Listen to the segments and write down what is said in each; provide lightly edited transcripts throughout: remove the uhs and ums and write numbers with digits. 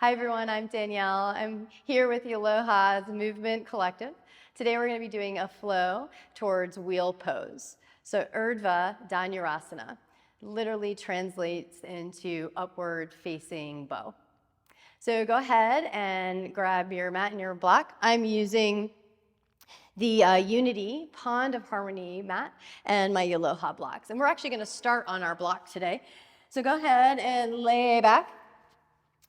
Hi everyone, I'm Danielle. I'm here with Yoloha's Movement Collective. Today we're going to be doing a flow towards wheel pose. So Urdhva Dhanurasana literally translates into upward facing bow. So go ahead and grab your mat and your block. I'm using the Unity Pond of Harmony mat and my Yoloha blocks. And we're actually going to start on our block today. So go ahead and lay back.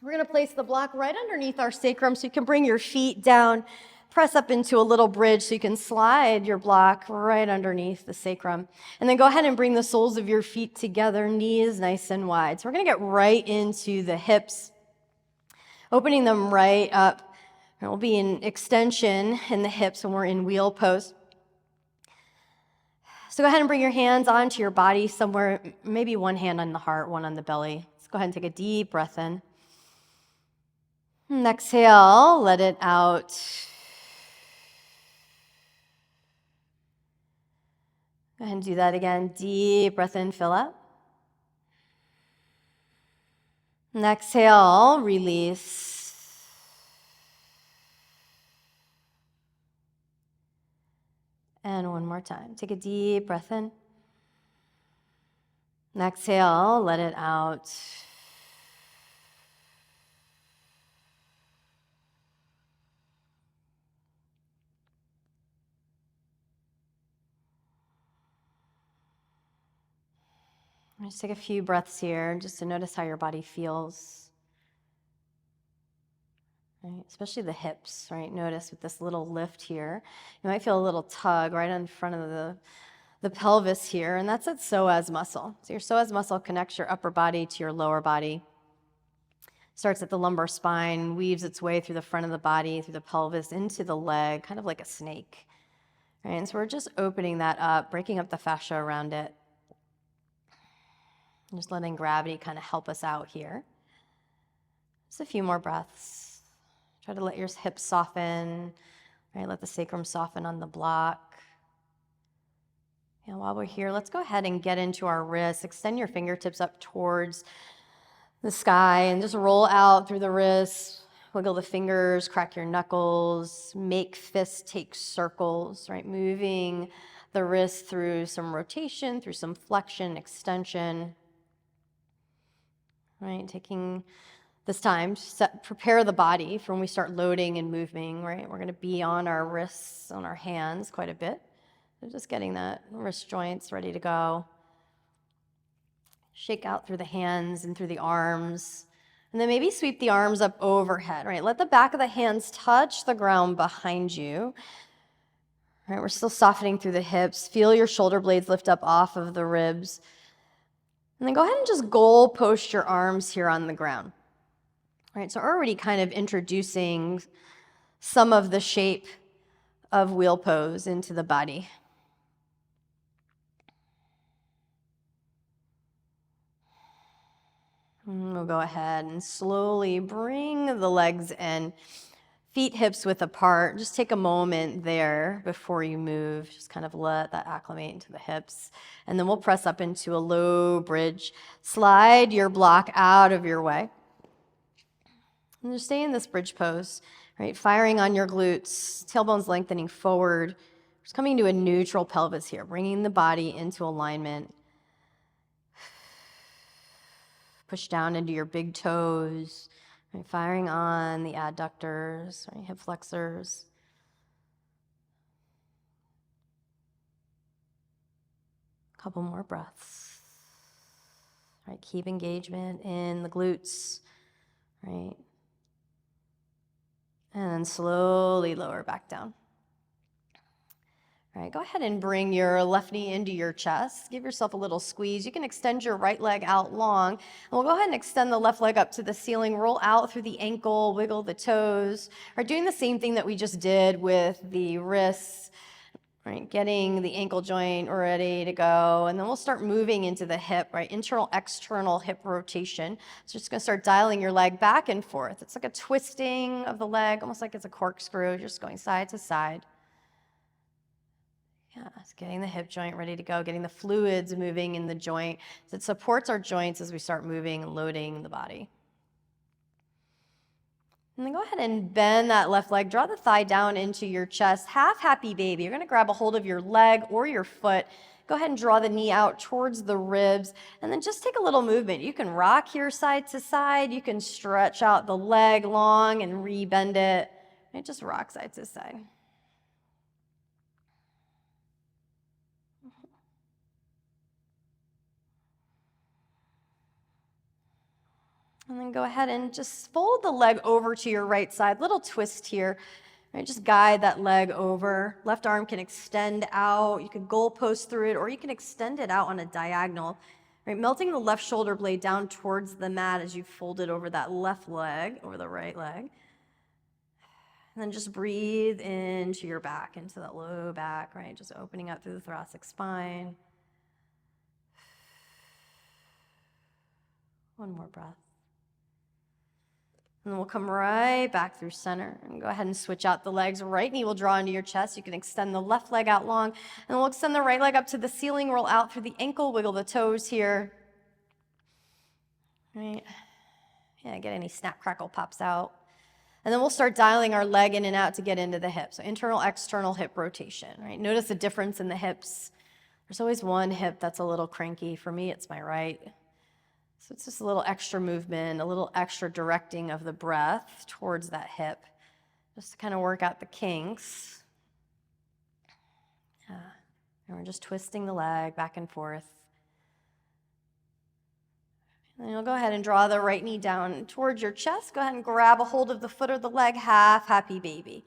We're going to place the block right underneath our sacrum so you can bring your feet down, press up into a little bridge so you can slide your block right underneath the sacrum. And then go ahead and bring the soles of your feet together, knees nice and wide. So we're going to get right into the hips, opening them right up. And we'll be in extension in the hips when we're in wheel pose. So go ahead and bring your hands onto your body somewhere, maybe one hand on the heart, one on the belly. Let's go ahead and take a deep breath in. And exhale, let it out. Go ahead and do that again. Deep breath in, fill up. And exhale, release. And one more time. Take a deep breath in. And exhale, let it out. Just take a few breaths here just to notice how your body feels. Right? Especially the hips, right? Notice with this little lift here, you might feel a little tug right in front of the pelvis here, and that's that psoas muscle. So your psoas muscle connects your upper body to your lower body. Starts at the lumbar spine, weaves its way through the front of the body, through the pelvis, into the leg, kind of like a snake. Right? And so we're just opening that up, breaking up the fascia around it. Just letting gravity kind of help us out here. Just a few more breaths. Try to let your hips soften, right? Let the sacrum soften on the block. And while we're here, let's go ahead and get into our wrists. Extend your fingertips up towards the sky and just roll out through the wrists. Wiggle the fingers, crack your knuckles, make fists take circles, right? Moving the wrist through some rotation, through some flexion, extension. Right, taking this time to prepare the body for when we start loading and moving, right? We're going to be on our wrists, on our hands quite a bit. So just getting that wrist joints ready to go. Shake out through the hands and through the arms. And then maybe sweep the arms up overhead, right? Let the back of the hands touch the ground behind you. Right, we're still softening through the hips. Feel your shoulder blades lift up off of the ribs. And then go ahead and just goal post your arms here on the ground. All right, so already kind of introducing some of the shape of wheel pose into the body. And we'll go ahead and slowly bring the legs in, feet hips width apart. Just take a moment there before you move. Just kind of let that acclimate into the hips. And then we'll press up into a low bridge. Slide your block out of your way. And just stay in this bridge pose, right? Firing on your glutes, tailbones lengthening forward. Just coming to a neutral pelvis here, bringing the body into alignment. Push down into your big toes, right? Firing on the adductors, right? Hip flexors. A couple more breaths. Right? Keep engagement in the glutes, right? And then slowly lower back down. All right, go ahead and bring your left knee into your chest. Give yourself a little squeeze. You can extend your right leg out long. And we'll go ahead and extend the left leg up to the ceiling. Roll out through the ankle, wiggle the toes. All right, doing the same thing that we just did with the wrists. Right, getting the ankle joint ready to go. And then we'll start moving into the hip, right? Internal, external hip rotation. So just gonna start dialing your leg back and forth. It's like a twisting of the leg, almost like it's a corkscrew, just going side to side. Yeah, it's getting the hip joint ready to go, getting the fluids moving in the joint. So it supports our joints as we start moving and loading the body. And then go ahead and bend that left leg. Draw the thigh down into your chest. Half happy baby. You're going to grab a hold of your leg or your foot. Go ahead and draw the knee out towards the ribs. And then just take a little movement. You can rock here side to side. You can stretch out the leg long and re-bend it. And just rock side to side. And then go ahead and just fold the leg over to your right side. Little twist here. Right, just guide that leg over. Left arm can extend out. You can goalpost through it, or you can extend it out on a diagonal. Right, melting the left shoulder blade down towards the mat as you fold it over that left leg, over the right leg. And then just breathe into your back, into that low back, right? Just opening up through the thoracic spine. One more breath. And then we'll come right back through center and go ahead and switch out the legs. Right knee will draw into your chest. You can extend the left leg out long, and we'll extend the right leg up to the ceiling. Roll out through the ankle, wiggle the toes here. Right. Yeah, get any snap, crackle, pops out. And then we'll start dialing our leg in and out to get into the hip. So internal, external hip rotation, right? Notice the difference in the hips. There's always one hip that's a little cranky. For me, it's my right. So it's just a little extra movement, a little extra directing of the breath towards that hip, just to kind of work out the kinks. Yeah. And we're just twisting the leg back and forth. And then you'll go ahead and draw the right knee down towards your chest. Go ahead and grab a hold of the foot or the leg, half happy baby.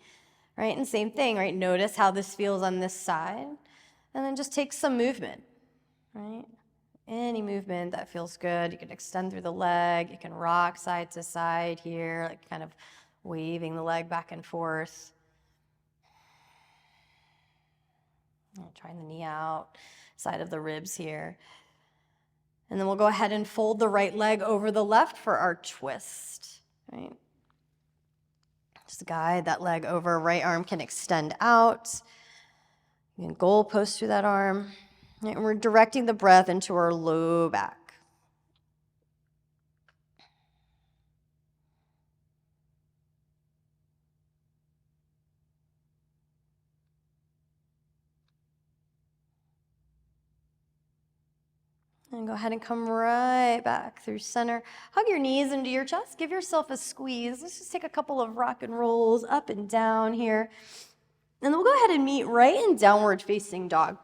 Right, and same thing, right? Notice how this feels on this side. And then just take some movement, right? Any movement that feels good. You can extend through the leg. You can rock side to side here, like kind of waving the leg back and forth. Trying the knee out, side of the ribs here. And then we'll go ahead and fold the right leg over the left for our twist, right? Just guide that leg over. Right arm can extend out. You can goalpost through that arm. And we're directing the breath into our low back. And go ahead and come right back through center. Hug your knees into your chest. Give yourself a squeeze. Let's just take a couple of rock and rolls up and down here. And then we'll go ahead and meet right in downward facing dog.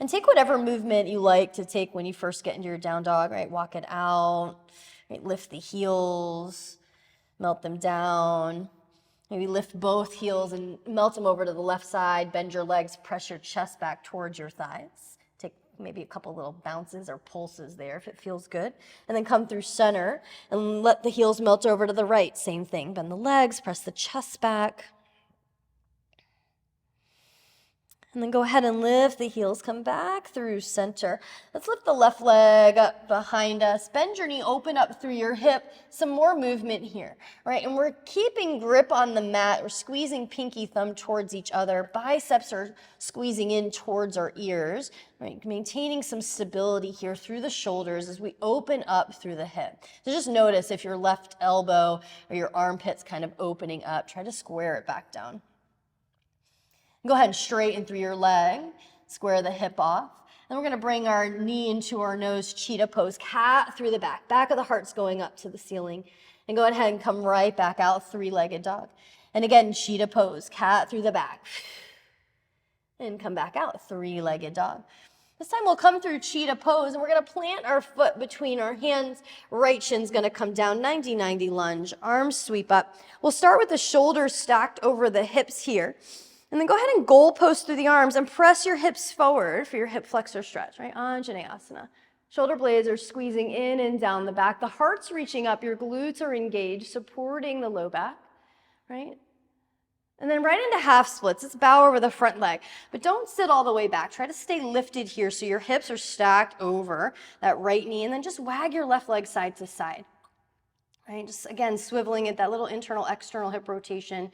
And take whatever movement you like to take when you first get into your down dog, right? Walk it out, right? Lift the heels, melt them down. Maybe lift both heels and melt them over to the left side. Bend your legs, press your chest back towards your thighs. Take maybe a couple little bounces or pulses there if it feels good. And then come through center and let the heels melt over to the right. Same thing, bend the legs, press the chest back. And then go ahead and lift the heels, come back through center. Let's lift the left leg up behind us. Bend your knee, open up through your hip. Some more movement here, right? And we're keeping grip on the mat. We're squeezing pinky thumb towards each other. Biceps are squeezing in towards our ears, right? Maintaining some stability here through the shoulders as we open up through the hip. So just notice if your left elbow or your armpit's kind of opening up, try to square it back down. Go ahead and straighten through your leg, square the hip off. Then we're going to bring our knee into our nose, cheetah pose, cat through the back. Back of the heart's going up to the ceiling. And go ahead and come right back out, three-legged dog. And again, cheetah pose, cat through the back. And come back out, three-legged dog. This time we'll come through cheetah pose, and we're going to plant our foot between our hands. Right shin's going to come down, 90-90 lunge. Arms sweep up. We'll start with the shoulders stacked over the hips here. And then go ahead and goalpost through the arms and press your hips forward for your hip flexor stretch, right? Anjaneyasana. Shoulder blades are squeezing in and down the back. The heart's reaching up. Your glutes are engaged, supporting the low back, right? And then right into half splits. Let's bow over the front leg. But don't sit all the way back. Try to stay lifted here so your hips are stacked over that right knee. And then just wag your left leg side to side, right? Just, again, swiveling at that little internal, external hip rotation.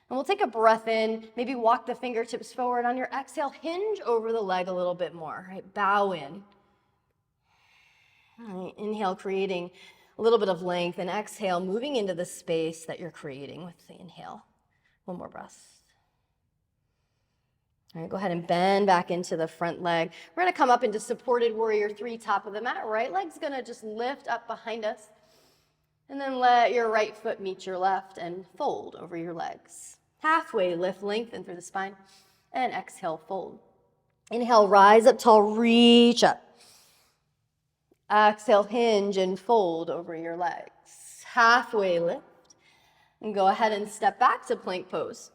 And we'll take a breath in, maybe walk the fingertips forward. On your exhale, hinge over the leg a little bit more, right? Bow in. All right, inhale, creating a little bit of length, and exhale, moving into the space that you're creating with the inhale. One more breath. All right, go ahead and bend back into the front leg. We're gonna come up into supported warrior 3, top of the mat. Right leg's gonna just lift up behind us, and then let your right foot meet your left and fold over your legs. Halfway lift, lengthen through the spine, and exhale, fold. Inhale, rise up tall, reach up. Exhale, hinge and fold over your legs. Halfway lift, and go ahead and step back to plank pose.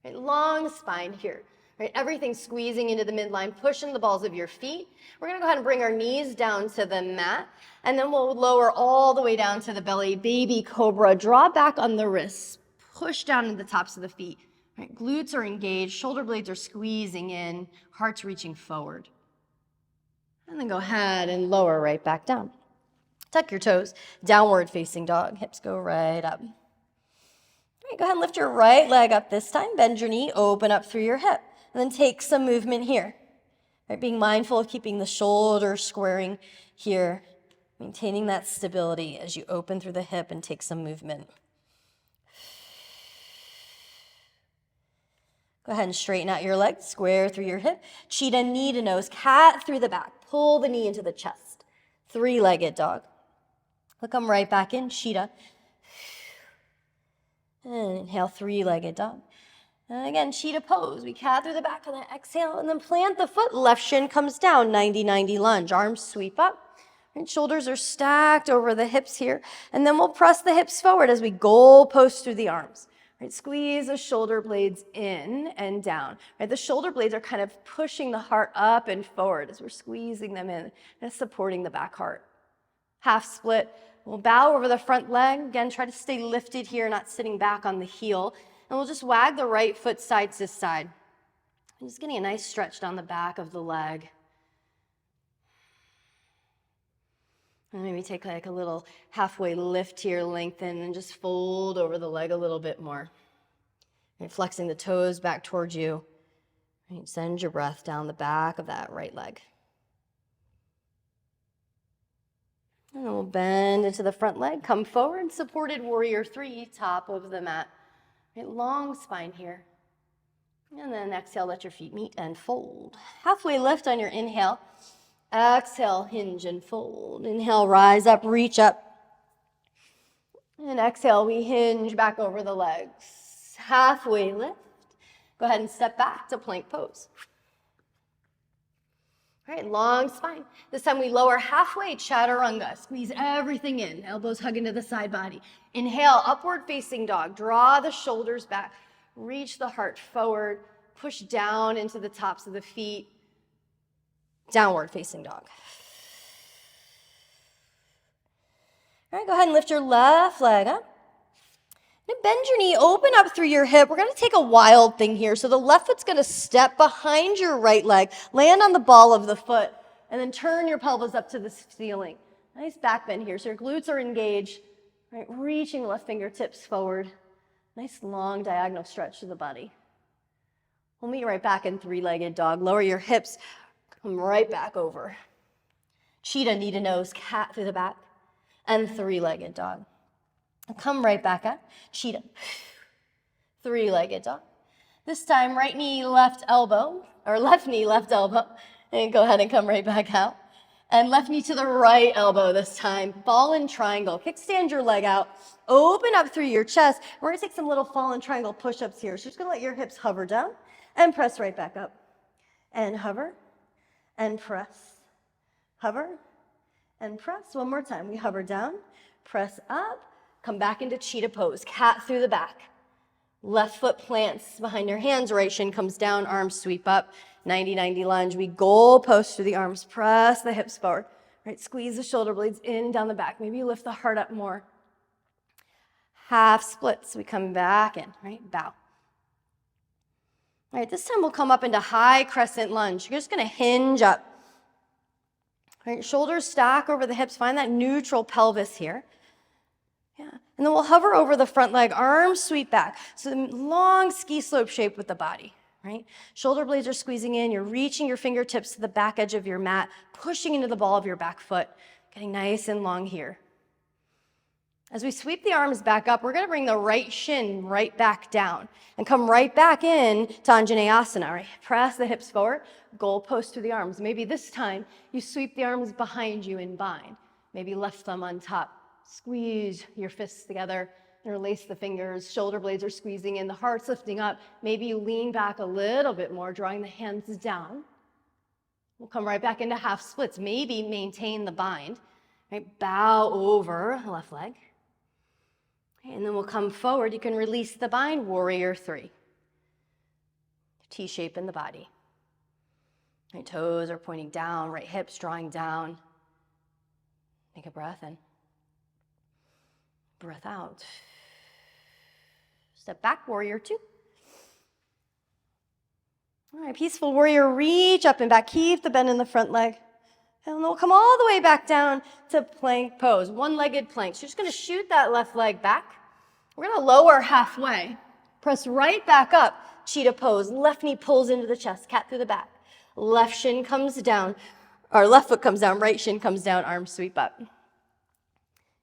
Right, long spine here. Right, everything squeezing into the midline, pushing the balls of your feet. We're gonna go ahead and bring our knees down to the mat, and then we'll lower all the way down to the belly, baby cobra. Draw back on the wrists, push down into the tops of the feet. Right, glutes are engaged, shoulder blades are squeezing in, heart's reaching forward. And then go ahead and lower right back down. Tuck your toes, downward facing dog, hips go right up. Right, go ahead and lift your right leg up this time. Bend your knee, open up through your hip. And then take some movement here. Right, being mindful of keeping the shoulders squaring here. Maintaining that stability as you open through the hip and take some movement. Go ahead and straighten out your leg, square through your hip. Cheetah, knee to nose, cat through the back. Pull the knee into the chest. 3-legged dog. We'll come right back in, cheetah. And inhale, 3-legged dog. And again, cheetah pose. We cat through the back and then exhale, and then plant the foot. Left shin comes down, 90-90 lunge. Arms sweep up. And shoulders are stacked over the hips here. And then we'll press the hips forward as we goal post through the arms. Right, squeeze the shoulder blades in and down. Right, the shoulder blades are kind of pushing the heart up and forward as we're squeezing them in and supporting the back heart. Half split. We'll bow over the front leg. Again, try to stay lifted here, not sitting back on the heel. And we'll just wag the right foot side to side. I'm just getting a nice stretch down the back of the leg. And maybe take like a little halfway lift here, lengthen, and just fold over the leg a little bit more. Right, flexing the toes back towards you. Right, send your breath down the back of that right leg. And then we'll bend into the front leg, come forward, supported warrior 3, top of the mat. Right, long spine here. And then exhale, let your feet meet and fold. Halfway lift on your inhale. Exhale, hinge and fold. Inhale, rise up, reach up. And exhale, we hinge back over the legs. Halfway lift. Go ahead and step back to plank pose. All right, long spine. This time we lower halfway, chaturanga. Squeeze everything in. Elbows hug into the side body. Inhale, upward facing dog. Draw the shoulders back. Reach the heart forward. Push down into the tops of the feet. Downward facing dog. All right, go ahead and lift your left leg up. Now bend your knee, open up through your hip. We're going to take a wild thing here. So the left foot's going to step behind your right leg, land on the ball of the foot, and then turn your pelvis up to the ceiling. Nice back bend here. So your glutes are engaged. Right, reaching left fingertips forward. Nice long diagonal stretch to the body. We'll meet right back in 3-legged dog. Lower your hips. Come right back over. Cheetah, knee to nose, cat through the back, and 3-legged dog. Come right back up. Cheetah. 3-legged dog. This time, right knee, left elbow, or left knee, left elbow. And go ahead and come right back out. And left knee to the right elbow this time. Fallen triangle. Kickstand your leg out. Open up through your chest. We're going to take some little fallen triangle push-ups here. So you're just going to let your hips hover down and press right back up. And hover. And press, hover, and press. One more time. We hover down, press up, come back into cheetah pose, cat through the back. Left foot plants behind your hands, right shin comes down, arms sweep up, 90-90 lunge. We goal post through the arms, press the hips forward. Right, squeeze the shoulder blades in, down the back. Maybe you lift the heart up more. Half splits, we come back in, right, bow. All right, this time we'll come up into high crescent lunge. You're just going to hinge up. All right, shoulders stack over the hips. Find that neutral pelvis here. Yeah, and then we'll hover over the front leg. Arms sweep back. So long ski slope shape with the body. right? Shoulder blades are squeezing in. You're reaching your fingertips to the back edge of your mat, pushing into the ball of your back foot, getting nice and long here. As we sweep the arms back up, we're going to bring the right shin right back down and come right back in to Anjaneyasana, right? Press the hips forward, goalpost through the arms. Maybe this time you sweep the arms behind you and bind. Maybe left thumb on top. Squeeze your fists together, interlace the fingers. Shoulder blades are squeezing in, the heart's lifting up. Maybe you lean back a little bit more, drawing the hands down. We'll come right back into half splits. Maybe maintain the bind, right? Bow over the left leg. And then we'll come forward. You can release the bind, warrior three. T-shape in the body. Right toes are pointing down, right hips drawing down. Take a breath in. Breath out. Step back, warrior two. All right, peaceful warrior, reach up and back. Keep the bend in the front leg. And then we'll come all the way back down to plank pose, one-legged plank. So you're just going to shoot that left leg back. We're going to lower halfway. Press right back up, cheetah pose. Left knee pulls into the chest, cat through the back. Left shin comes down, or left foot comes down, right shin comes down, arms sweep up.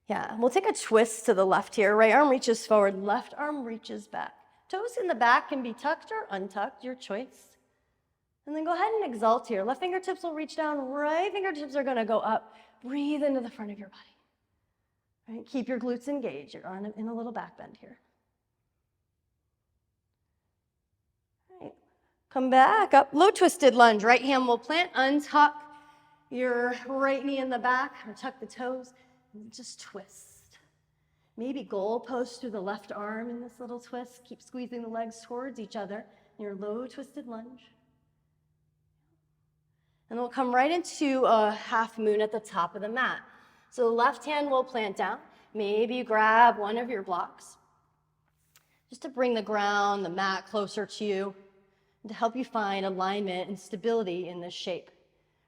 Yeah, we'll take a twist to the left here. Right arm reaches forward, left arm reaches back. Toes in the back can be tucked or untucked, your choice. And then go ahead and exalt here. Left fingertips will reach down, right fingertips are gonna go up. Breathe into the front of your body. Right? Keep your glutes engaged. You're in a little back bend here. Right. Come back up, low twisted lunge. Right hand will plant, untuck your right knee in the back, or tuck the toes, and just twist. Maybe goalpost through the left arm in this little twist. Keep squeezing the legs towards each other in your low twisted lunge. And we'll come right into a half moon at the top of the mat. So the left hand will plant down. Maybe you grab one of your blocks just to bring the ground, the mat closer to you, and to help you find alignment and stability in this shape.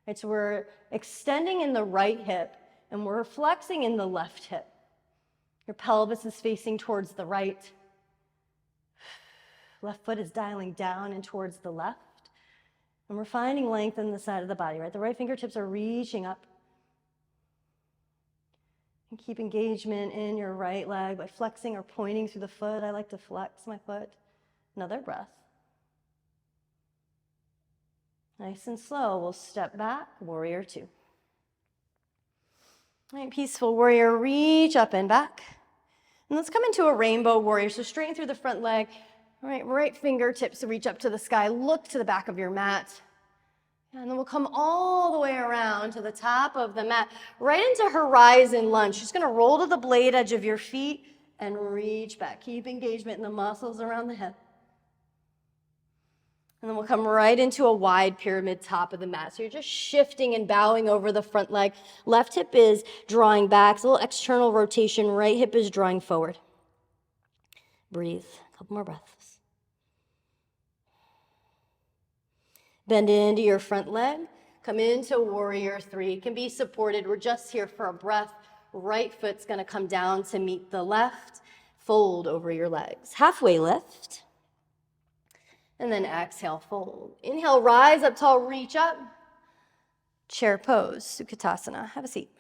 Right, so we're extending in the right hip and we're flexing in the left hip. Your pelvis is facing towards the right. Left foot is dialing down and towards the left. And we're finding length in the side of the body, right? The right fingertips are reaching up. And keep engagement in your right leg by flexing or pointing through the foot. I like to flex my foot. Another breath. Nice and slow. We'll step back, warrior two. All right, peaceful warrior, reach up and back. And let's come into a rainbow warrior. So straighten through the front leg. All right fingertips reach up to the sky. Look to the back of your mat. And then we'll come all the way around to the top of the mat, right into horizon lunge. Just gonna roll to the blade edge of your feet and reach back. Keep engagement in the muscles around the hip. And then we'll come right into a wide pyramid top of the mat. So you're just shifting and bowing over the front leg. Left hip is drawing back. It's a little external rotation. Right hip is drawing forward. Breathe. A couple more breaths. Bend into your front leg. Come into warrior three. It can be supported. We're just here for a breath. Right foot's gonna come down to meet the left. Fold over your legs. Halfway lift. And then exhale, fold. Inhale, rise up tall, reach up. Chair pose, Sukhatasana. Have a seat.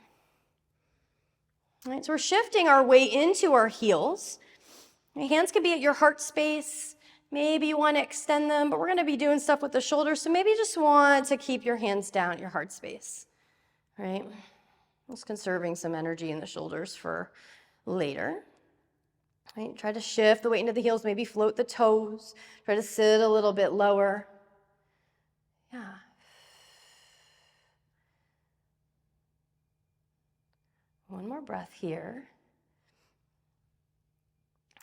All right, so we're shifting our weight into our heels. Your hands can be at your heart space. Maybe you want to extend them, but we're going to be doing stuff with the shoulders, so maybe you just want to keep your hands down at your heart space. All right? Just conserving some energy in the shoulders for later. Right, try to shift the weight into the heels, maybe float the toes. Try to sit a little bit lower. Yeah. One more breath here.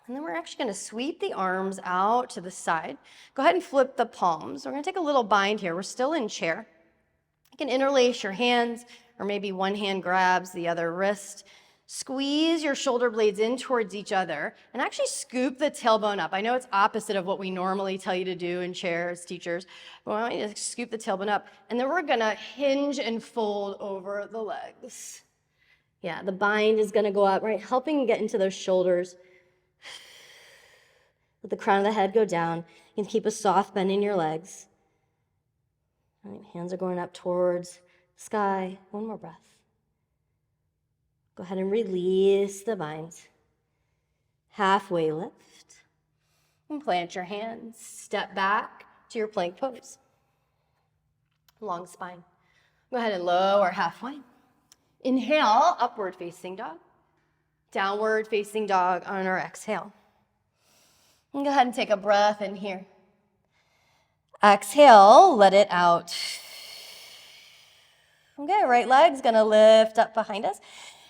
And then we're actually going to sweep the arms out to the side. Go ahead and flip the palms. We're going to take a little bind here. We're still in chair. You can interlace your hands, or maybe one hand grabs the other wrist. Squeeze your shoulder blades in towards each other and actually scoop the tailbone up. I know it's opposite of what we normally tell you to do in chairs, teachers, but I want you to scoop the tailbone up, and then we're gonna hinge and fold over the legs. Yeah, the bind is gonna go up, right? Helping get into those shoulders. Let the crown of the head go down. You can keep a soft bend in your legs. All right, hands are going up towards the sky. One more breath. Go ahead and release the bind. Halfway lift. And plant your hands. Step back to your plank pose. Long spine. Go ahead and lower halfway. Inhale, upward facing dog. Downward facing dog on our exhale. And go ahead and take a breath in here. Exhale, let it out. Okay, right leg's gonna lift up behind us.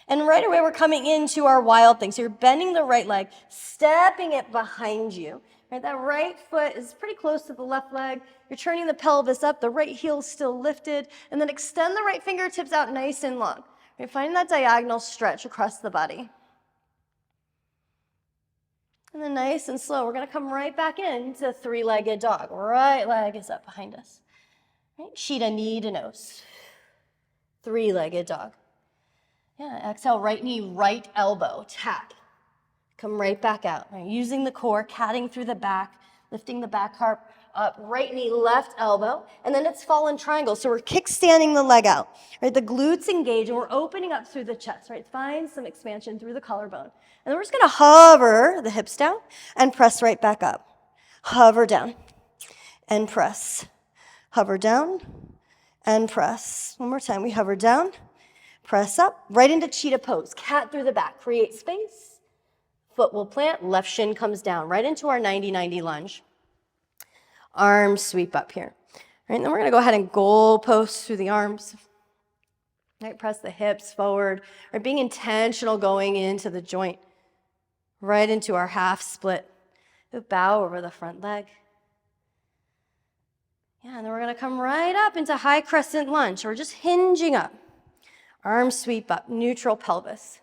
And right away, we're coming into our wild thing. So you're bending the right leg, stepping it behind you. Right, that right foot is pretty close to the left leg. You're turning the pelvis up, the right heel's still lifted, and then extend the right fingertips out nice and long. Right, finding that diagonal stretch across the body. And then nice and slow, we're gonna come right back into three-legged dog. Right leg is up behind us. Right, Shita knee to nose. Three-legged dog. Yeah, exhale, right knee, right elbow, tap. Come right back out. Right, using the core, catting through the back, lifting the back harp up, right knee, left elbow, and then it's fallen triangle. So we're kickstanding the leg out. Right, the glutes engage, and we're opening up through the chest. Right, find some expansion through the collarbone. And then we're just gonna hover the hips down and press right back up. Hover down and press. Hover down and press. One more time, we hover down, press up, right into cheetah pose. Cat through the back, create space. Foot will plant, left shin comes down, right into our 90-90 lunge. Arms sweep up here. Right, and then we're gonna go ahead and goal post through the arms. Right, press the hips forward. Right, being intentional going into the joint. Right into our half split. Bow over the front leg. Yeah, and then we're gonna come right up into high crescent lunge. So we're just hinging up. Arms sweep up, neutral pelvis.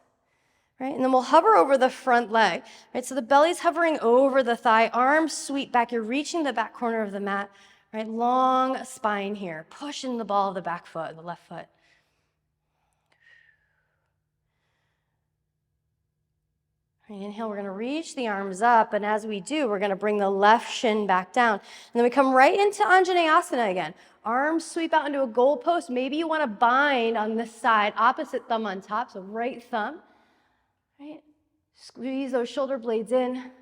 Right, and then we'll hover over the front leg. Right, so the belly's hovering over the thigh, arms sweep back. You're reaching the back corner of the mat. Right, long spine here, pushing the ball of the back foot, the left foot. Right, inhale, we're gonna reach the arms up, and as we do, we're gonna bring the left shin back down. And then we come right into Anjaneyasana again. Arms sweep out into a goal post. Maybe you wanna bind on this side, opposite thumb on top, so right thumb. Right? Squeeze those shoulder blades in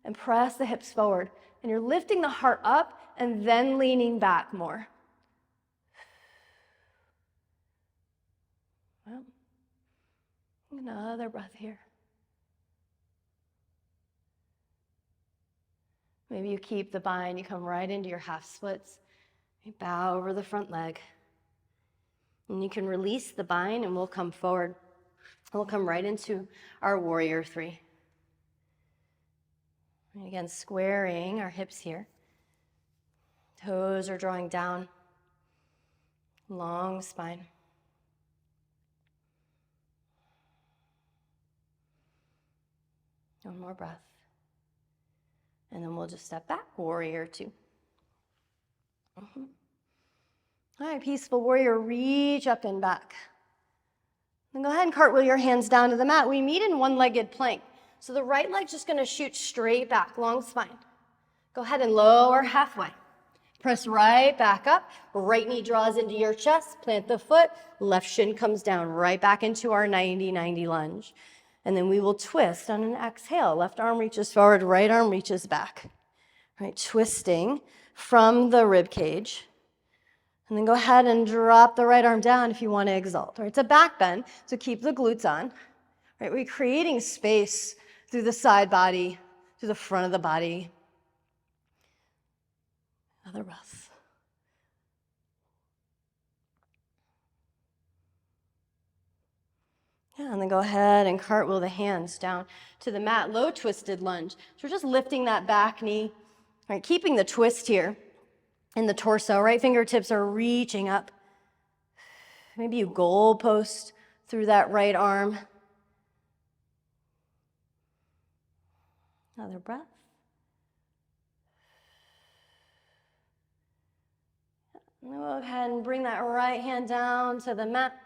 and press the hips forward. And you're lifting the heart up and then leaning back more. Well, another breath here. Maybe you keep the bind, you come right into your half splits. You bow over the front leg. And you can release the bind and we'll come forward. We'll come right into our warrior three. And again, squaring our hips here. Toes are drawing down. Long spine. One more breath. And then we'll just step back, warrior two. All right, peaceful warrior, reach up and back. Then go ahead and cartwheel your hands down to the mat. We meet in one-legged plank. So the right leg's just gonna shoot straight back, long spine. Go ahead and lower halfway. Press right back up. Right knee draws into your chest. Plant the foot. Left shin comes down right back into our 90-90 lunge. And then we will twist on an exhale. Left arm reaches forward, right arm reaches back. Right, twisting from the rib cage. And then go ahead and drop the right arm down if you want to exalt. Right, it's a back bend, so keep the glutes on. Right, we're creating space through the side body, through the front of the body. Another breath. Yeah, and then go ahead and cartwheel the hands down to the mat, low twisted lunge. So we're just lifting that back knee, right, keeping the twist here in the torso. Right fingertips are reaching up. Maybe you goal post through that right arm. Another breath. And then we'll go ahead and bring that right hand down to the mat.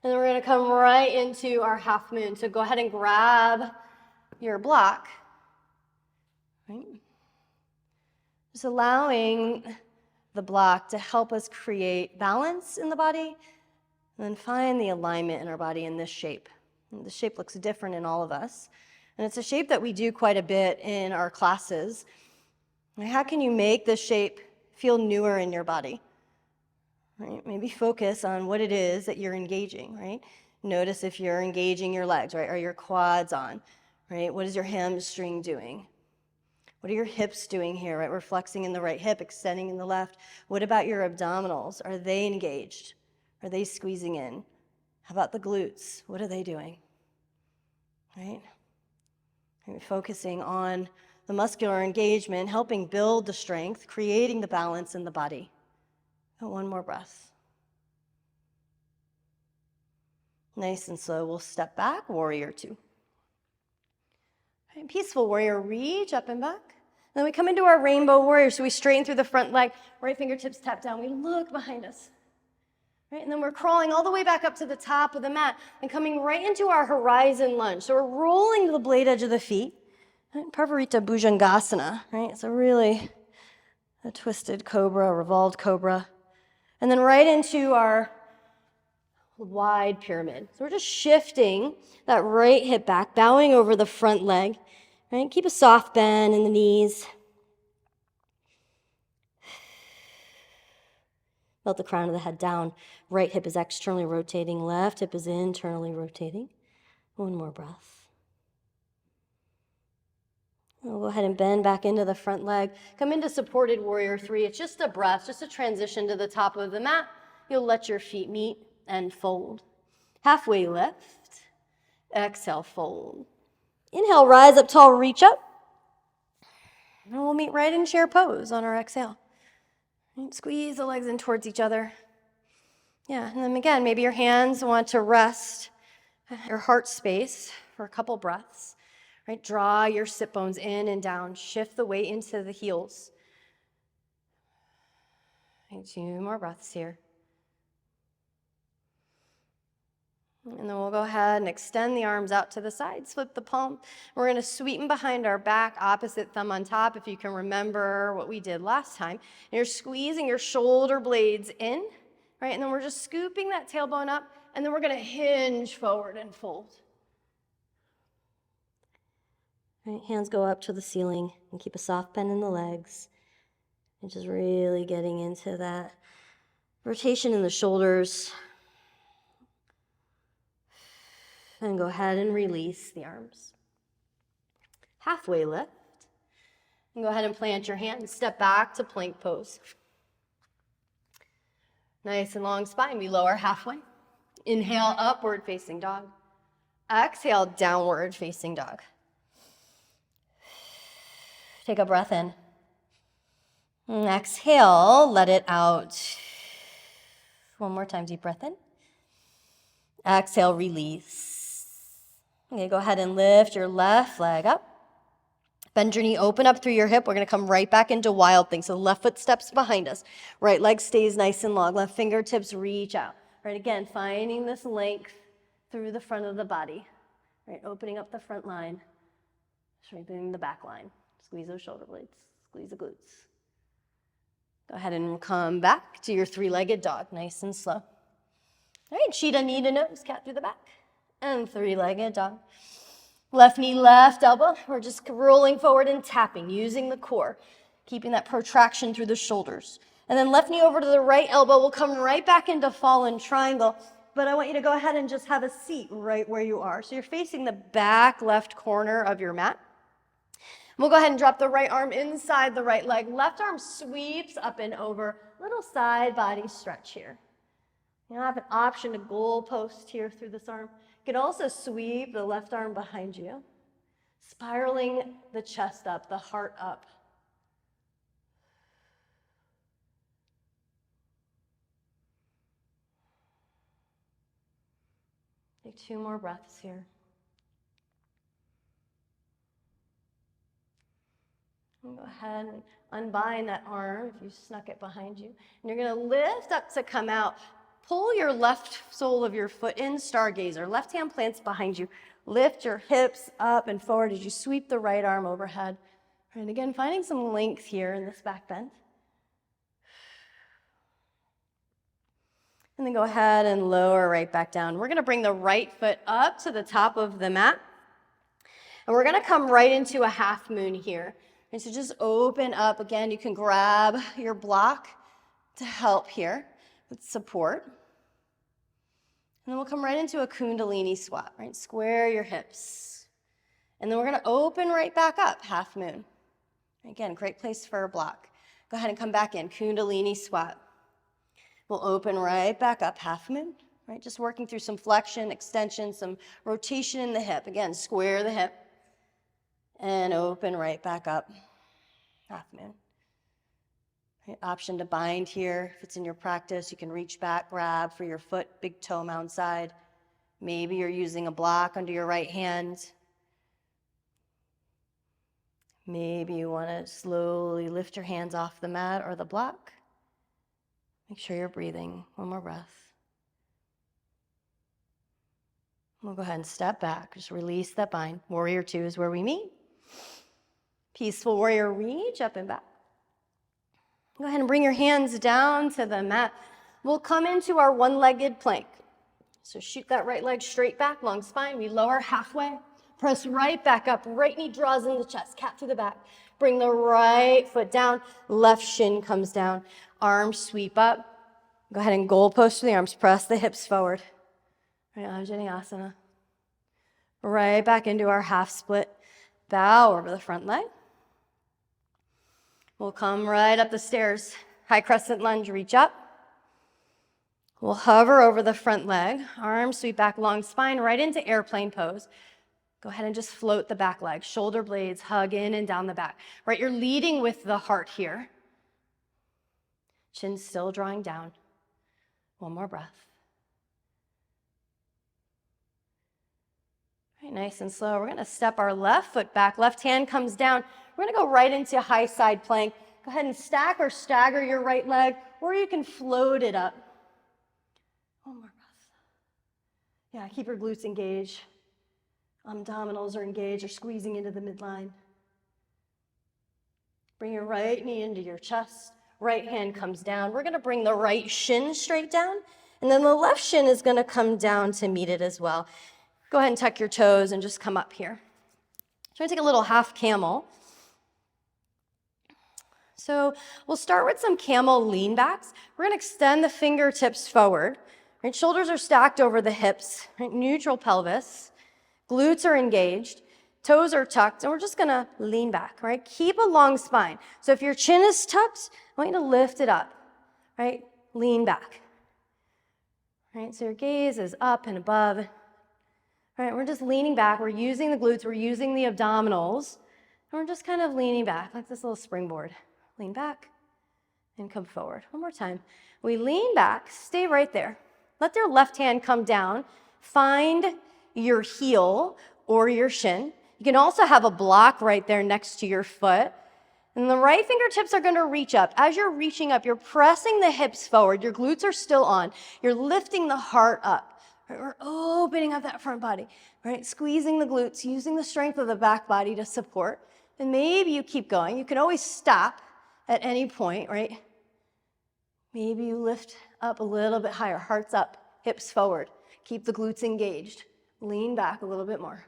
And then we're going to come right into our half moon. So go ahead and grab your block. right? Just allowing the block to help us create balance in the body, and then find the alignment in our body in this shape. And the shape looks different in all of us, and it's a shape that we do quite a bit in our classes. How can you make this shape feel newer in your body? Right? Maybe focus on what it is that you're engaging, right? Notice if you're engaging your legs, right? Are your quads on, right? What is your hamstring doing? What are your hips doing here, right? We're flexing in the right hip, extending in the left. What about your abdominals? Are they engaged? Are they squeezing in? How about the glutes? What are they doing? Right? And focusing on the muscular engagement, helping build the strength, creating the balance in the body. And one more breath. Nice and slow, we'll step back, warrior two. Right, peaceful warrior, reach up and back. Then we come into our rainbow warrior, so we straighten through the front leg, right fingertips tap down, we look behind us. Right, and then we're crawling all the way back up to the top of the mat and coming right into our horizon lunge. So we're rolling to the blade edge of the feet. Right, Parvarita Bhujangasana, right? So really a twisted cobra, revolved cobra. And then right into our wide pyramid. So we're just shifting that right hip back, bowing over the front leg. Right? Keep a soft bend in the knees. Melt the crown of the head down. Right hip is externally rotating. Left hip is internally rotating. One more breath. We'll go ahead and bend back into the front leg. Come into supported warrior three. It's just a breath, just a transition to the top of the mat. You'll let your feet meet and fold. Halfway lift. Exhale, fold. Inhale, rise up tall, reach up. And we'll meet right in chair pose on our exhale. And squeeze the legs in towards each other. Yeah, and then again, maybe your hands want to rest your heart space for a couple breaths. Right? Draw your sit bones in and down. Shift the weight into the heels. And 2 more breaths here. And then we'll go ahead and extend the arms out to the sides, flip the palm. We're going to sweep behind our back, opposite thumb on top, if you can remember what we did last time. And you're squeezing your shoulder blades in, right? And then we're just scooping that tailbone up, and then we're going to hinge forward and fold. Right, hands go up to the ceiling, and keep a soft bend in the legs. And just really getting into that rotation in the shoulders. And go ahead and release the arms. Halfway lift. And go ahead and plant your hands. Step back to plank pose. Nice and long spine. We lower halfway. Inhale, upward facing dog. Exhale, downward facing dog. Take a breath in. And exhale, let it out. One more time, deep breath in. Exhale, release. Okay, go ahead and lift your left leg up. Bend your knee, open up through your hip. We're going to come right back into wild thing. So left foot steps behind us. Right leg stays nice and long. Left fingertips reach out. Right, again, finding this length through the front of the body. Right, opening up the front line. Strengthening the back line. Squeeze those shoulder blades. Squeeze the glutes. Go ahead and come back to your three-legged dog. Nice and slow. All right, cheetah knee to nose, cat through the back. And three-legged dog. Left knee, left elbow. We're just rolling forward and tapping, using the core, keeping that protraction through the shoulders. And then left knee over to the right elbow. We'll come right back into fallen triangle. But I want you to go ahead and just have a seat right where you are. So you're facing the back left corner of your mat. We'll go ahead and drop the right arm inside the right leg. Left arm sweeps up and over. Little side body stretch here. You have an option to goal post here through this arm. You can also sweep the left arm behind you, spiraling the chest up, the heart up. Take 2 more breaths here. And go ahead and unbind that arm if you snuck it behind you. And you're going to lift up to come out. Pull your left sole of your foot in, stargazer. Left hand plants behind you. Lift your hips up and forward as you sweep the right arm overhead. And again, finding some length here in this back bend. And then go ahead and lower right back down. We're gonna bring the right foot up to the top of the mat. And we're gonna come right into a half moon here. And so just open up. Again, you can grab your block to help here with support. And then we'll come right into a Kundalini squat, right? Square your hips. And then we're gonna open right back up, half moon. Again, great place for a block. Go ahead and come back in, Kundalini squat. We'll open right back up, half moon, right? Just working through some flexion, extension, some rotation in the hip. Again, square the hip and open right back up, half moon. Right, option to bind here. If it's in your practice, you can reach back, grab for your foot, big toe mound side. Maybe you're using a block under your right hand. Maybe you want to slowly lift your hands off the mat or the block. Make sure you're breathing. One more breath. We'll go ahead and step back. Just release that bind. Warrior 2 is where we meet. Peaceful warrior, reach up and back. Go ahead and bring your hands down to the mat. We'll come into our one-legged plank. So shoot that right leg straight back, long spine. We lower halfway. Press right back up. Right knee draws in the chest. Cat through the back. Bring the right foot down. Left shin comes down. Arms sweep up. Go ahead and goalpost for the arms. Press the hips forward. Right, Vinyasa. Right back into our half split. Bow over the front leg. We'll come right up the stairs. High crescent lunge, reach up. We'll hover over the front leg. Arms sweep back, long spine, right into airplane pose. Go ahead and just float the back leg. Shoulder blades hug in and down the back. Right, you're leading with the heart here. Chin still drawing down. One more breath. Right, nice and slow. We're gonna step our left foot back. Left hand comes down. We're gonna go right into high side plank. Go ahead and stack or stagger your right leg, or you can float it up. One more breath. Yeah, keep your glutes engaged. Abdominals are engaged or squeezing into the midline. Bring your right knee into your chest. Right hand comes down. We're gonna bring the right shin straight down, and then the left shin is gonna come down to meet it as well. Go ahead and tuck your toes and just come up here. So I'm gonna take a little half camel. So we'll start with some camel lean backs. We're gonna extend the fingertips forward. Right? Shoulders are stacked over the hips, right? Neutral pelvis. Glutes are engaged. Toes are tucked, and we're just gonna lean back, right? Keep a long spine. So if your chin is tucked, I want you to lift it up, right? Lean back. Right, so your gaze is up and above. All right, we're just leaning back. We're using the glutes, we're using the abdominals, and we're just kind of leaning back like this little springboard. Lean back and come forward. One more time. We lean back, stay right there. Let your left hand come down. Find your heel or your shin. You can also have a block right there next to your foot. And the right fingertips are gonna reach up. As you're reaching up, you're pressing the hips forward. Your glutes are still on. You're lifting the heart up. Right? We're opening up that front body, right? Squeezing the glutes, using the strength of the back body to support. And maybe you keep going. You can always stop at any point, right? Maybe you lift up a little bit higher. Heart's up, hips forward. Keep the glutes engaged. Lean back a little bit more.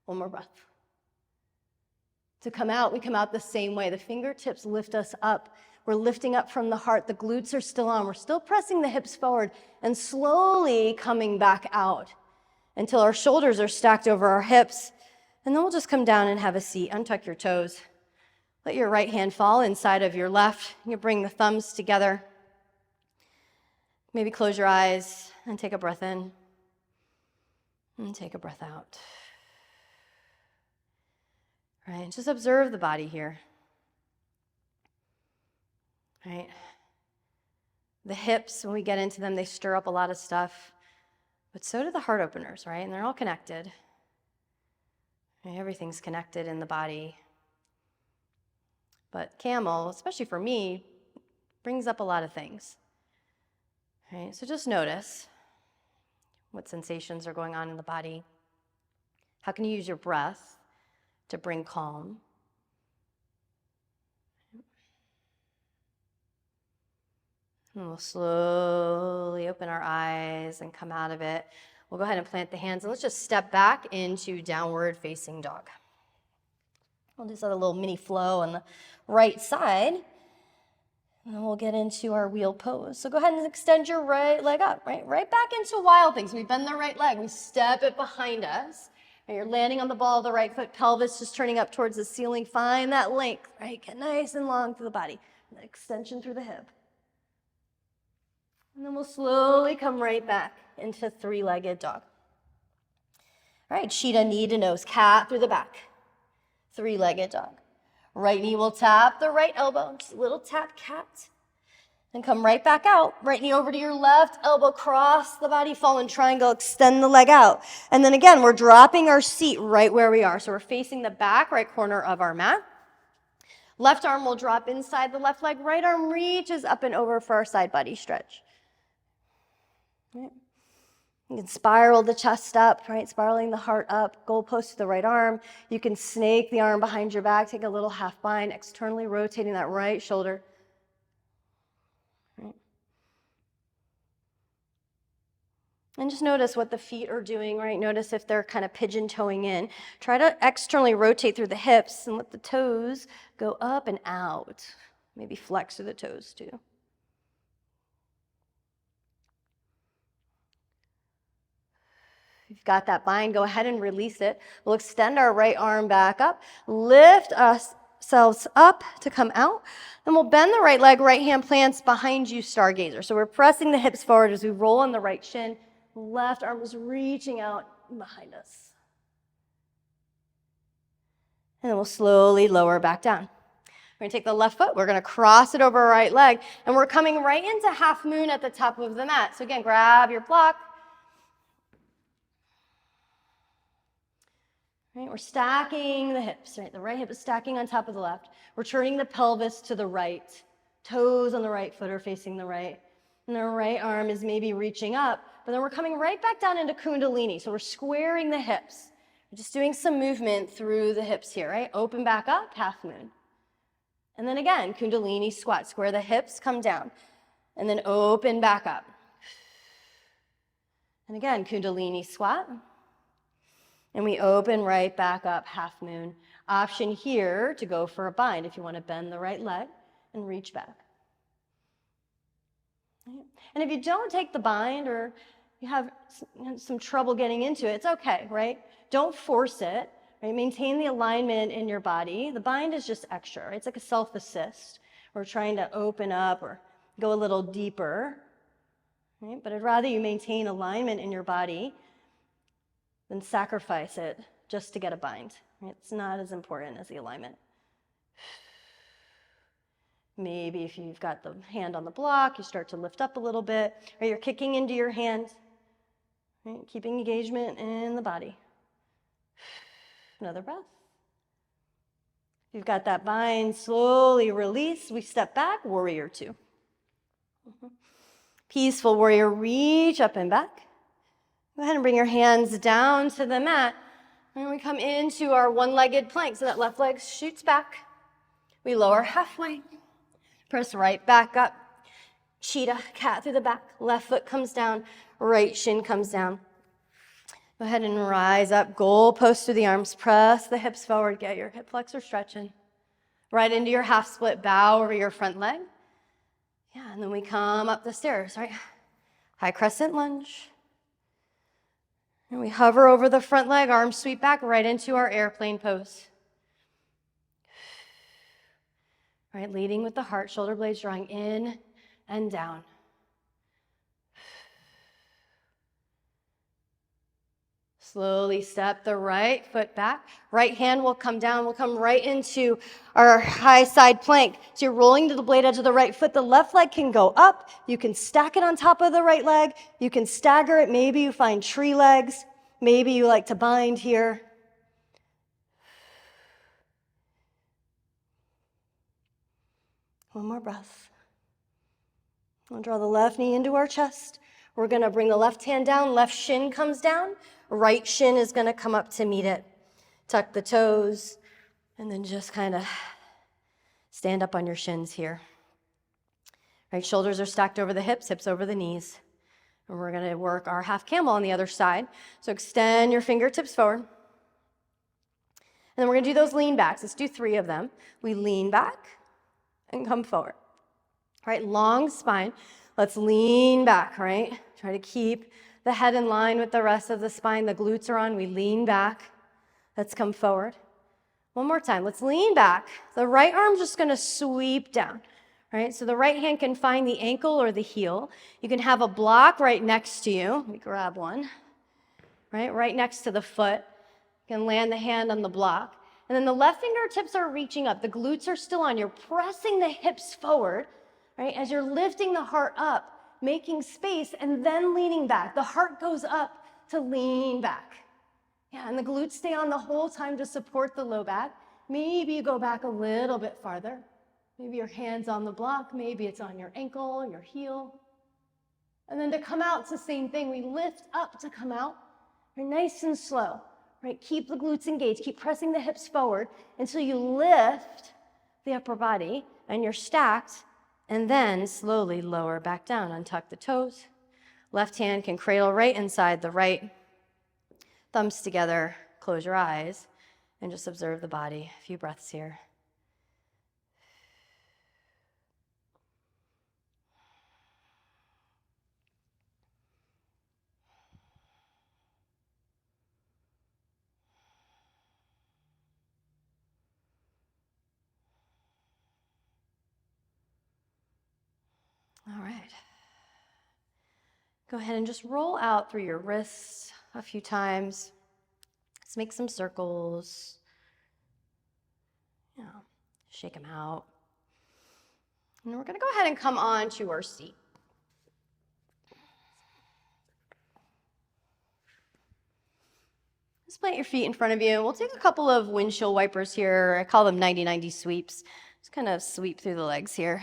One more breath. To come out, we come out the same way. The fingertips lift us up. We're lifting up from the heart. The glutes are still on. We're still pressing the hips forward and slowly coming back out until our shoulders are stacked over our hips. And then we'll just come down and have a seat. Untuck your toes. Let your right hand fall inside of your left. You bring the thumbs together. Maybe close your eyes and take a breath in and take a breath out. Right, just observe the body here. Right? The hips, when we get into them, they stir up a lot of stuff, but so do the heart openers, right? And they're all connected. Right? Everything's connected in the body. But camel, especially for me, brings up a lot of things. Right? So just notice what sensations are going on in the body. How can you use your breath to bring calm? And we'll slowly open our eyes and come out of it. We'll go ahead and plant the hands, and let's just step back into downward facing dog. We'll do a little mini flow on the right side, and then we'll get into our wheel pose. So go ahead and extend your right leg up, right back into wild things. We bend the right leg, we step it behind us. And you're landing on the ball of the right foot, pelvis just turning up towards the ceiling. Find that length, right? Get nice and long through the body. And extension through the hip. And then we'll slowly come right back into three-legged dog. All right, cheetah, knee to nose, cat through the back. Three-legged dog. Right knee will tap the right elbow, just a little tap, cat. And come right back out. Right knee over to your left, elbow cross the body, fall in triangle, extend the leg out. And then again, we're dropping our seat right where we are. So we're facing the back right corner of our mat. Left arm will drop inside the left leg. Right arm reaches up and over for our side body stretch. Right. You can spiral the chest up, right? Spiraling the heart up, goalpost to the right arm. You can snake the arm behind your back, take a little half bind, externally rotating that right shoulder. Right. And just notice what the feet are doing, right? Notice if they're kind of pigeon toeing in. Try to externally rotate through the hips and let the toes go up and out. Maybe flex through the toes too. If you've got that bind, go ahead and release it. We'll extend our right arm back up, lift ourselves up to come out, and we'll bend the right leg, right hand plants behind you, stargazer. So we're pressing the hips forward as we roll on the right shin. Left arm is reaching out behind us. And then we'll slowly lower back down. We're going to take the left foot, we're going to cross it over our right leg, and we're coming right into half moon at the top of the mat. So again, grab your block. Right, we're stacking the hips, right? The right hip is stacking on top of the left. We're turning the pelvis to the right. Toes on the right foot are facing the right. And the right arm is maybe reaching up, but then we're coming right back down into Kundalini. So we're squaring the hips. We're just doing some movement through the hips here, right? Open back up, half moon. And then again, Kundalini squat. Square the hips, come down. And then open back up. And again, Kundalini squat. And we open right back up, half moon. Option here to go for a bind if you want to bend the right leg and reach back. And if you don't take the bind or you have some trouble getting into it, it's okay, right? Don't force it, right? Maintain the alignment in your body. The bind is just extra, right? It's like a self-assist. We're trying to open up or go a little deeper, right? But I'd rather you maintain alignment in your body than sacrifice it just to get a bind. Right? It's not as important as the alignment. Maybe if you've got the hand on the block, you start to lift up a little bit, or you're kicking into your hand, right? Keeping engagement in the body. Another breath. If you've got that bind, slowly release. We step back, warrior two. Peaceful warrior, reach up and back. Go ahead and bring your hands down to the mat. And we come into our one-legged plank. So that left leg shoots back. We lower halfway. Press right back up. Cheetah, cat through the back. Left foot comes down. Right shin comes down. Go ahead and rise up. Goalpost through the arms. Press the hips forward. Get your hip flexor stretching. Right into your half split. Bow over your front leg. Yeah, and then we come up the stairs, right? High crescent lunge. And we hover over the front leg, arms sweep back right into our airplane pose. Right, leading with the heart, shoulder blades drawing in and down. Slowly step the right foot back. Right hand will come down. We'll come right into our high side plank. So you're rolling to the blade edge of the right foot. The left leg can go up. You can stack it on top of the right leg. You can stagger it. Maybe you find tree legs. Maybe you like to bind here. One more breath. We'll draw the left knee into our chest. We're going to bring the left hand down. Left shin comes down. Right shin is going to come up to meet it. Tuck the toes, and then just kind of stand up on your shins here. Right, shoulders are stacked over the hips, hips over the knees. And we're gonna work our half camel on the other side. So extend your fingertips forward. And then we're gonna do those lean backs. Let's do 3 of them. We lean back and come forward. All right, long spine. Let's lean back, right? Try to keep the head in line with the rest of the spine. The glutes are on, we lean back. Let's come forward. One more time, let's lean back. The right arm's just gonna sweep down, right? So the right hand can find the ankle or the heel. You can have a block right next to you. Let me grab one, right next to the foot. You can land the hand on the block. And then the left fingertips are reaching up. The glutes are still on. You're pressing the hips forward, right? As you're lifting the heart up, making space, and then leaning back. The heart goes up to lean back. Yeah, and the glutes stay on the whole time to support the low back. Maybe you go back a little bit farther. Maybe your hand's on the block. Maybe it's on your ankle, your heel. And then to come out, it's the same thing. We lift up to come out. You're nice and slow, right? Keep the glutes engaged. Keep pressing the hips forward until you lift the upper body and you're stacked. And then slowly lower back down, untuck the toes. Left hand can cradle right inside the right. Thumbs together, close your eyes, and just observe the body. A few breaths here. All right. Go ahead and just roll out through your wrists a few times. Let's make some circles. Shake them out. And then we're going to go ahead and come on to our seat. Just plant your feet in front of you. We'll take a couple of windshield wipers here. I call them 90-90 sweeps. Just kind of sweep through the legs here.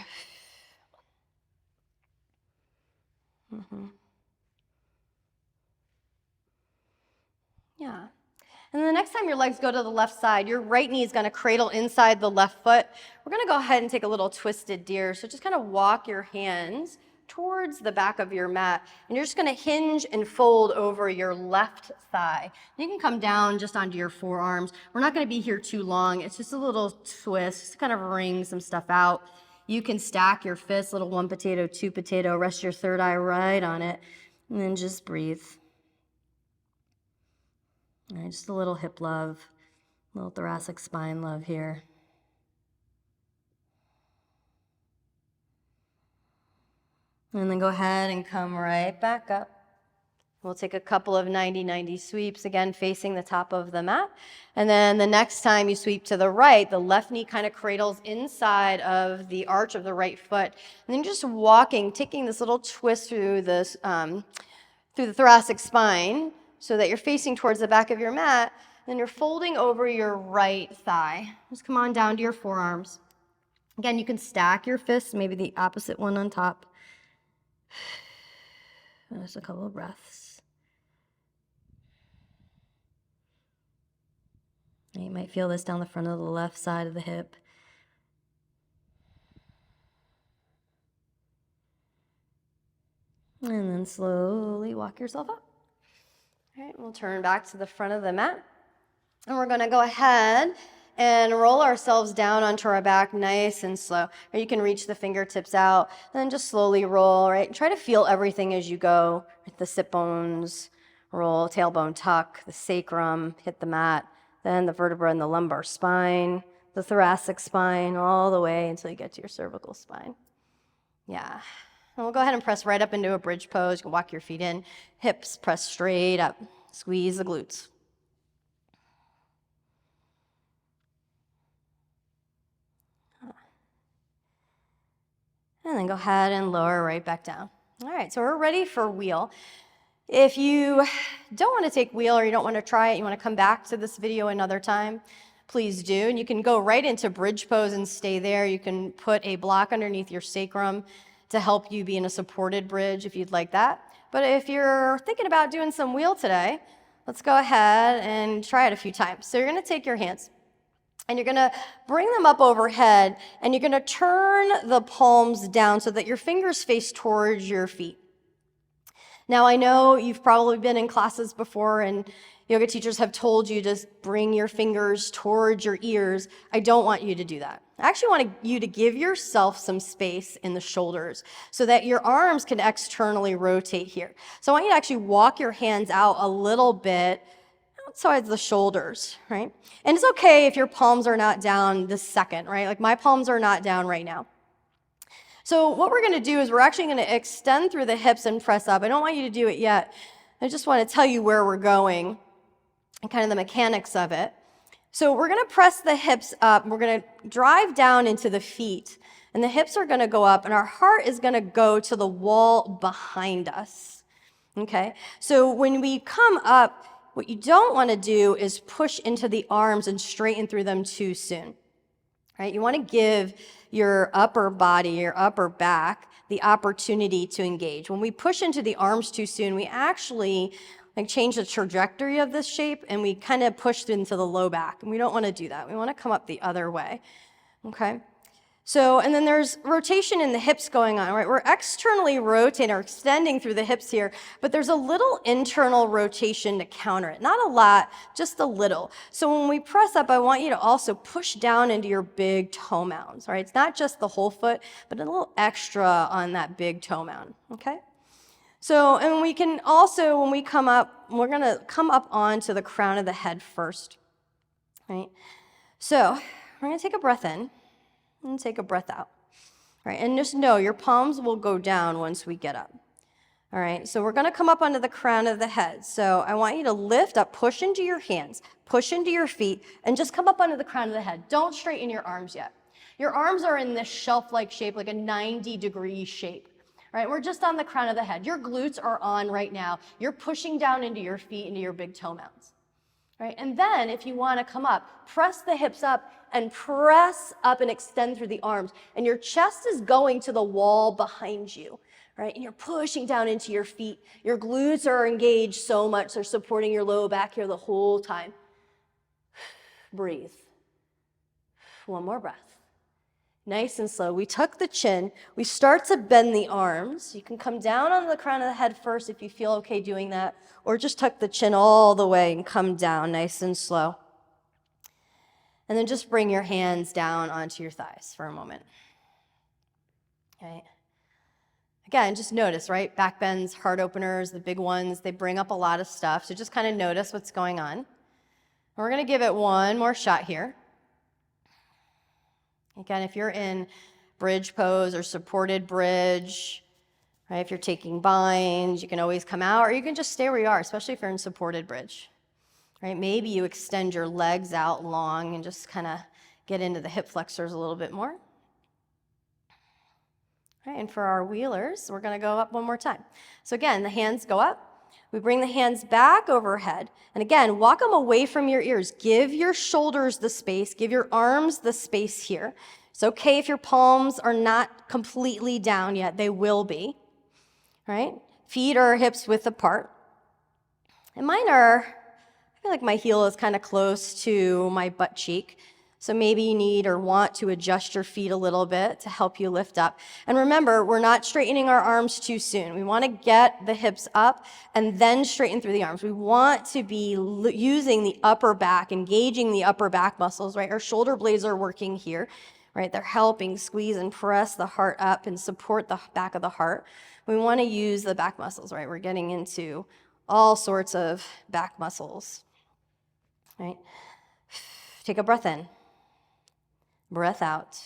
Yeah. And then the next time your legs go to the left side, your right knee is going to cradle inside the left foot. We're going to go ahead and take a little twisted deer. So just kind of walk your hands towards the back of your mat. And you're just going to hinge and fold over your left thigh. You can come down just onto your forearms. We're not going to be here too long. It's just a little twist, just to kind of wring some stuff out. You can stack your fists, little 1 potato, 2 potato, rest your third eye right on it. And then just breathe. All right, just a little hip love, a little thoracic spine love here. And then go ahead and come right back up. We'll take a couple of 90-90 sweeps, again, facing the top of the mat. And then the next time you sweep to the right, the left knee kind of cradles inside of the arch of the right foot. And then just walking, taking this little twist through this, through the thoracic spine so that you're facing towards the back of your mat. Then you're folding over your right thigh. Just come on down to your forearms. Again, you can stack your fists, maybe the opposite one on top. Just a couple of breaths. You might feel this down the front of the left side of the hip. And then slowly walk yourself up. All right, we'll turn back to the front of the mat. And we're going to go ahead and roll ourselves down onto our back nice and slow. Or you can reach the fingertips out, and then just slowly roll, right? Try to feel everything as you go. The sit bones roll, tailbone tuck, the sacrum, hit the mat, then the vertebra in the lumbar spine, the thoracic spine, all the way until you get to your cervical spine. Yeah. And we'll go ahead and press right up into a bridge pose. You can walk your feet in, hips press straight up, squeeze the glutes. And then go ahead and lower right back down. All right, so we're ready for wheel. If you don't want to take wheel or you don't want to try it, you want to come back to this video another time, please do. And you can go right into bridge pose and stay there. You can put a block underneath your sacrum to help you be in a supported bridge if you'd like that. But if you're thinking about doing some wheel today, let's go ahead and try it a few times. So you're going to take your hands And you're gonna bring them up overhead, and you're gonna turn the palms down so that your fingers face towards your feet. Now, I know you've probably been in classes before and yoga teachers have told you to bring your fingers towards your ears. I don't want you to do that. I actually want you to give yourself some space in the shoulders so that your arms can externally rotate here. So I want you to actually walk your hands out a little bit outside the shoulders, right? And it's okay if your palms are not down this second, right? Like my palms are not down right now. So what we're going to do is we're actually going to extend through the hips and press up. I don't want you to do it yet. I just want to tell you where we're going and kind of the mechanics of it. So we're going to press the hips up. We're going to drive down into the feet. And the hips are going to go up, and our heart is going to go to the wall behind us. Okay? So when we come up, what you don't want to do is push into the arms and straighten through them too soon. Right? You want to give your upper body, your upper back, the opportunity to engage. When we push into the arms too soon, we actually change the trajectory of this shape, and we kind of push into the low back. And we don't want to do that. We want to come up the other way. Okay? So, and then there's rotation in the hips going on, right? We're externally rotating or extending through the hips here, but there's a little internal rotation to counter it. Not a lot, just a little. So when we press up, I want you to also push down into your big toe mounds, right? It's not just the whole foot, but a little extra on that big toe mound, okay? So, and we can also, when we come up, we're gonna come up onto the crown of the head first, right? So, we're gonna take a breath in. And take a breath out. All right, and just know your palms will go down once we get up. All right, so we're going to come up onto the crown of the head. So I want you to lift up, push into your hands, push into your feet, and just come up onto the crown of the head. Don't straighten your arms yet. Your arms are in this shelf-like shape, like a 90-degree shape. All right, we're just on the crown of the head. Your glutes are on right now. You're pushing down into your feet, into your big toe mounds. Right? And then if you want to come up, press the hips up and press up and extend through the arms. And your chest is going to the wall behind you, right? And you're pushing down into your feet. Your glutes are engaged so much, they're supporting your low back here the whole time. Breathe. One more breath. Nice and slow. We tuck the chin. We start to bend the arms. You can come down on the crown of the head first if you feel okay doing that, or just tuck the chin all the way and come down nice and slow. And then just bring your hands down onto your thighs for a moment. Okay. Again, just notice, right? Back bends, heart openers, the big ones, they bring up a lot of stuff. So just kind of notice what's going on. And we're going to give it one more shot here. Again, if you're in bridge pose or supported bridge, right? If you're taking binds, you can always come out, or you can just stay where you are, especially if you're in supported bridge, right? Maybe you extend your legs out long and just kind of get into the hip flexors a little bit more. Right, and for our wheelers, we're going to go up one more time. So again, the hands go up. We bring the hands back overhead. And again, walk them away from your ears. Give your shoulders the space. Give your arms the space here. It's okay if your palms are not completely down yet. They will be. Right? Feet are hips width apart. And mine are, I feel like my heel is kind of close to my butt cheek. So maybe you need or want to adjust your feet a little bit to help you lift up. And remember, we're not straightening our arms too soon. We want to get the hips up and then straighten through the arms. We want to be using the upper back, engaging the upper back muscles, right? Our shoulder blades are working here, right? They're helping squeeze and press the heart up and support the back of the heart. We want to use the back muscles, right? We're getting into all sorts of back muscles, right? Take a breath in. Breath out.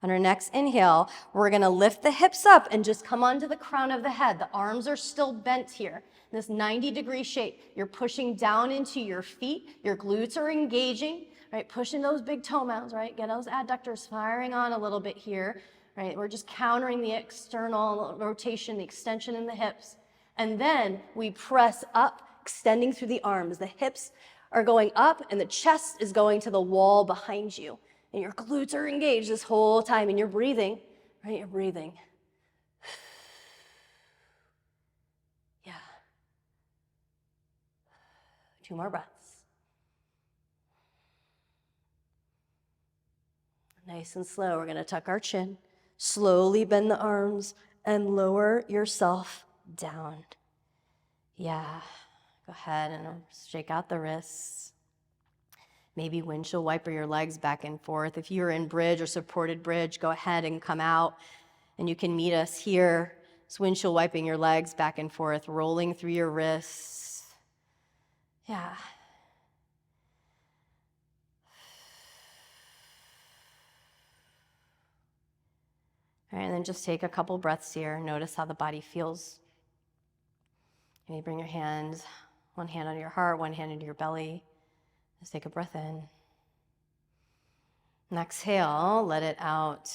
On our next inhale, we're going to lift the hips up and just come onto the crown of the head. The arms are still bent here. In this 90-degree shape. You're pushing down into your feet. Your glutes are engaging, right? Pushing those big toe mounds, right? Get those adductors firing on a little bit here, right? We're just countering the external rotation, the extension in the hips. And then we press up, extending through the arms. The hips are going up and the chest is going to the wall behind you. And your glutes are engaged this whole time, and you're breathing, right? You're breathing. Yeah. 2 more breaths. Nice and slow, we're gonna tuck our chin. Slowly bend the arms and lower yourself down. Yeah, go ahead and shake out the wrists. Maybe windshield wiper your legs back and forth. If you're in bridge or supported bridge, go ahead and come out and you can meet us here. It's windshield wiping your legs back and forth, rolling through your wrists. Yeah. All right, and then just take a couple breaths here. Notice how the body feels. Maybe bring your hands, one hand on your heart, one hand into your belly. Just take a breath in. And exhale, let it out.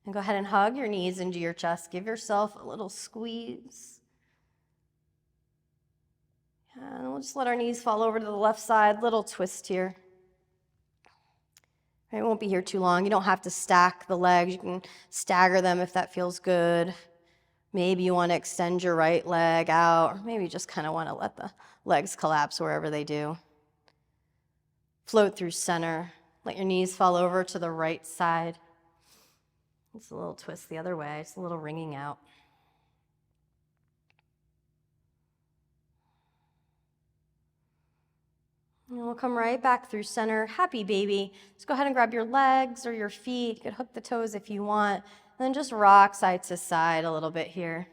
And go ahead and hug your knees into your chest. Give yourself a little squeeze. And we'll just let our knees fall over to the left side. Little twist here. It won't be here too long. You don't have to stack the legs. You can stagger them if that feels good. Maybe you want to extend your right leg out, or maybe you just kind of want to let the legs collapse wherever they do. Float through center. Let your knees fall over to the right side. It's a little twist the other way. It's a little wringing out. And we'll come right back through center. Happy baby. Just go ahead and grab your legs or your feet. You could hook the toes if you want. And then just rock side to side a little bit here.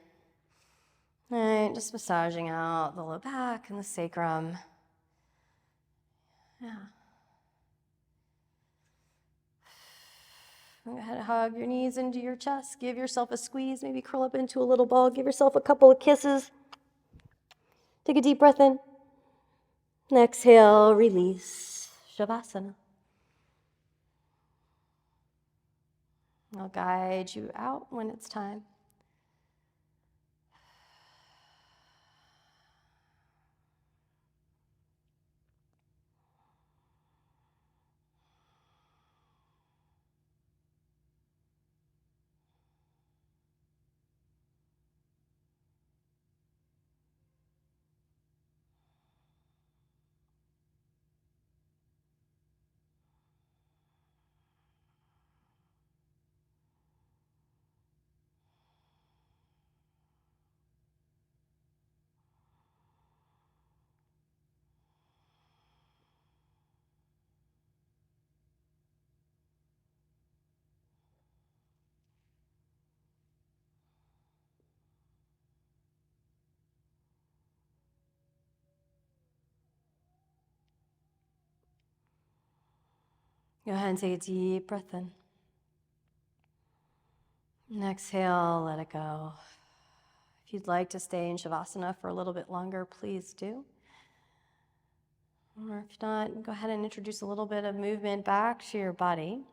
All right, just massaging out the low back and the sacrum. Yeah. Go ahead and hug your knees into your chest. Give yourself a squeeze. Maybe curl up into a little ball. Give yourself a couple of kisses. Take a deep breath in. And exhale, release. Shavasana. I'll guide you out when it's time. Go ahead and take a deep breath in. And exhale, let it go. If you'd like to stay in Shavasana for a little bit longer, please do. Or if not, go ahead and introduce a little bit of movement back to your body.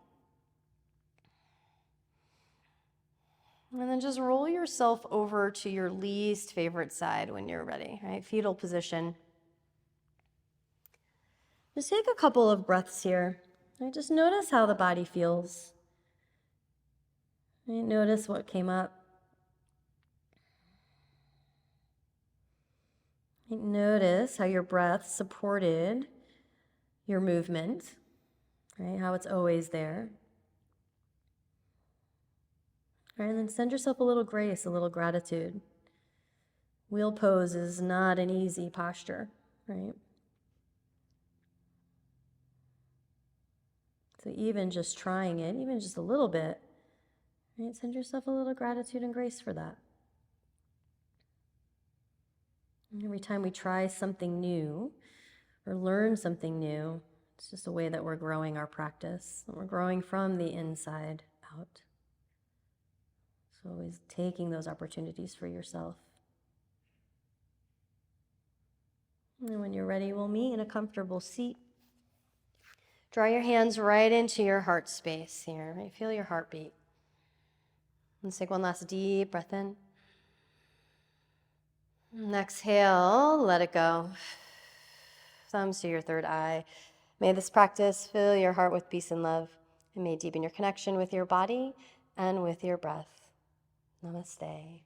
And then just roll yourself over to your least favorite side when you're ready, right? Fetal position. Just take a couple of breaths here. Right? Just notice how the body feels. Right? Notice what came up. Right? Notice how your breath supported your movement, right? How it's always there. Right? And then send yourself a little grace, a little gratitude. Wheel pose is not an easy posture, right? So even just trying it, even just a little bit, right? Send yourself a little gratitude and grace for that. And every time we try something new or learn something new, it's just a way that we're growing our practice. We're growing from the inside out. So always taking those opportunities for yourself. And when you're ready, we'll meet in a comfortable seat. Draw your hands right into your heart space here. Right? Feel your heartbeat. Let's take one last deep breath in. And exhale, let it go. Thumbs to your third eye. May this practice fill your heart with peace and love, and may deepen your connection with your body and with your breath. Namaste.